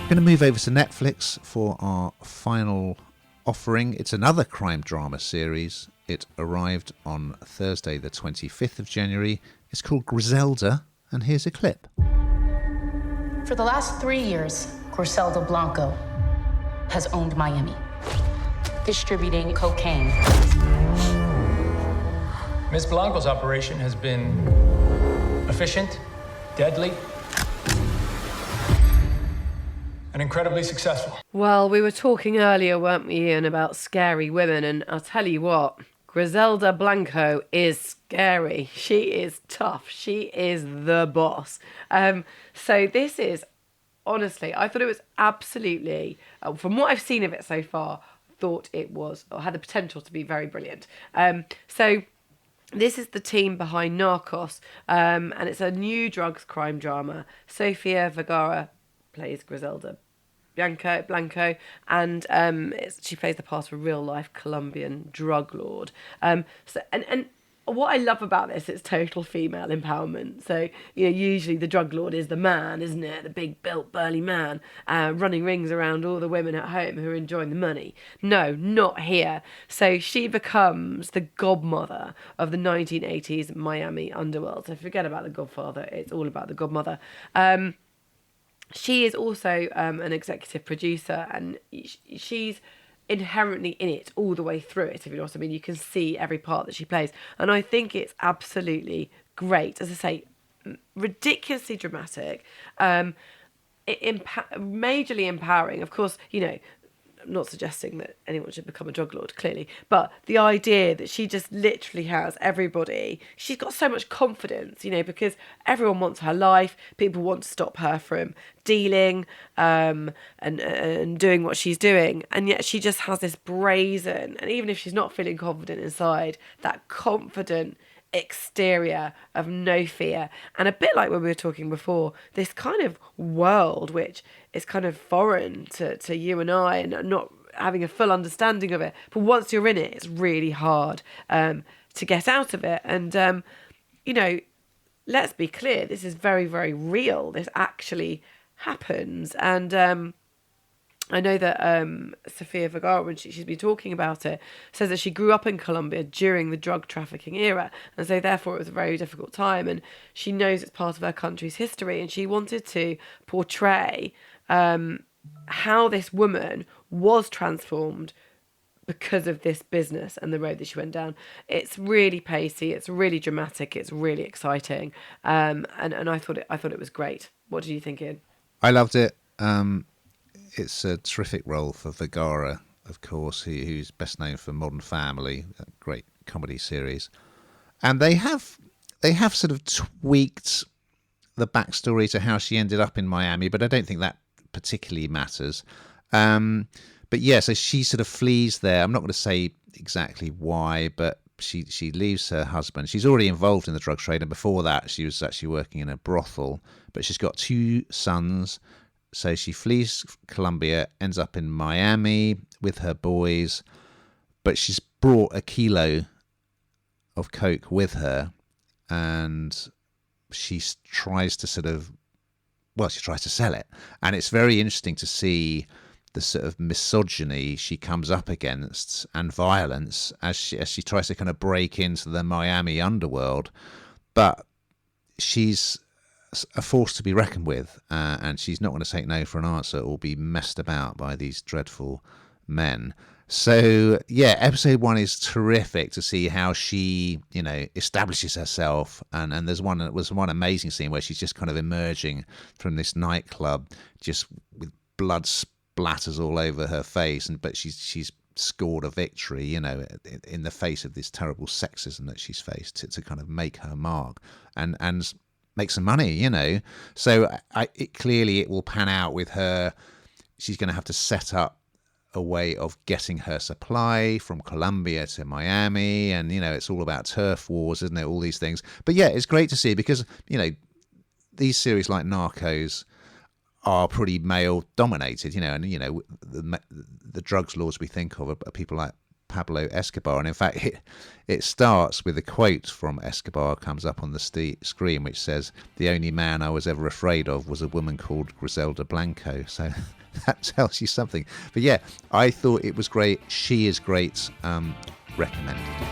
Going to move over to Netflix for our final offering. It's another crime drama series. It arrived on Thursday the 25th of January. It's called Griselda, and here's a clip. For the last 3 years, Griselda Blanco has owned Miami, distributing cocaine. Ms. Blanco's operation has been efficient, deadly, and incredibly successful. Well, we were talking earlier, weren't we, Ian, about scary women, and I'll tell you what, Griselda Blanco is scary. She is tough. She is the boss. So this is, honestly, I thought it was absolutely, from what I've seen of it so far, thought it was, or had the potential to be very brilliant. So this is the team behind Narcos, and it's a new drugs crime drama. Sofia Vergara plays Griselda Blanco, and she plays the part of a real-life Colombian drug lord. And what I love about this, it's total female empowerment. So, usually the drug lord is the man, isn't it? The big, built, burly man running rings around all the women at home who are enjoying the money. No, not here. So she becomes the godmother of the 1980s Miami underworld. So forget about the Godfather. It's all about the godmother. She is also an executive producer, and she's inherently in it all the way through it, if you know what I mean. You can see every part that she plays, and I think it's absolutely great. As I say, ridiculously dramatic, majorly empowering. Of course, I'm not suggesting that anyone should become a drug lord, clearly, but the idea that she just literally has everybody, she's got so much confidence, because everyone wants her life, people want to stop her from dealing and doing what she's doing, and yet she just has this brazen, and even if she's not feeling confident inside, that confident exterior of no fear. And a bit like when we were talking before, this kind of world which is kind of foreign to you and I, and not having a full understanding of it, but once you're in it, it's really hard to get out of it. And let's be clear, this is very, very real. This actually happens. And I know that Sofia Vergara, when she's been talking about it, says that she grew up in Colombia during the drug trafficking era, and so therefore it was a very difficult time, and she knows it's part of her country's history, and she wanted to portray how this woman was transformed because of this business and the road that she went down. It's really pacey, it's really dramatic, it's really exciting, and I thought it was great. What did you think, Ian? I loved it. It's a terrific role for Vergara, of course, who's best known for Modern Family, a great comedy series. And they have sort of tweaked the backstory to how she ended up in Miami, but I don't think that particularly matters. But yeah, so she sort of flees there. I'm not going to say exactly why, but she leaves her husband. She's already involved in the drug trade, and before that she was actually working in a brothel, but she's got 2 sons. So she flees Colombia, ends up in Miami with her boys, but she's brought a kilo of coke with her, and she tries to sell it. And it's very interesting to see the sort of misogyny she comes up against and violence as she tries to kind of break into the Miami underworld. But she's a force to be reckoned with, and she's not going to take no for an answer or be messed about by these dreadful men. So yeah, episode 1 is terrific to see how she establishes herself, and there's one amazing scene where she's just kind of emerging from this nightclub just with blood splatters all over her face, but she's scored a victory, in the face of this terrible sexism that she's faced, to kind of make her mark and make some money, So it will pan out with her. She's going to have to set up a way of getting her supply from Colombia to Miami, and it's all about turf wars, isn't it? All these things. But yeah, it's great to see, because these series like Narcos are pretty male dominated, and the drugs lords we think of are people like Pablo Escobar. And in fact, it starts with a quote from Escobar comes up on the screen, which says, "The only man I was ever afraid of was a woman called Griselda Blanco." So that tells you something. But yeah, I thought it was great. She is great. Recommended.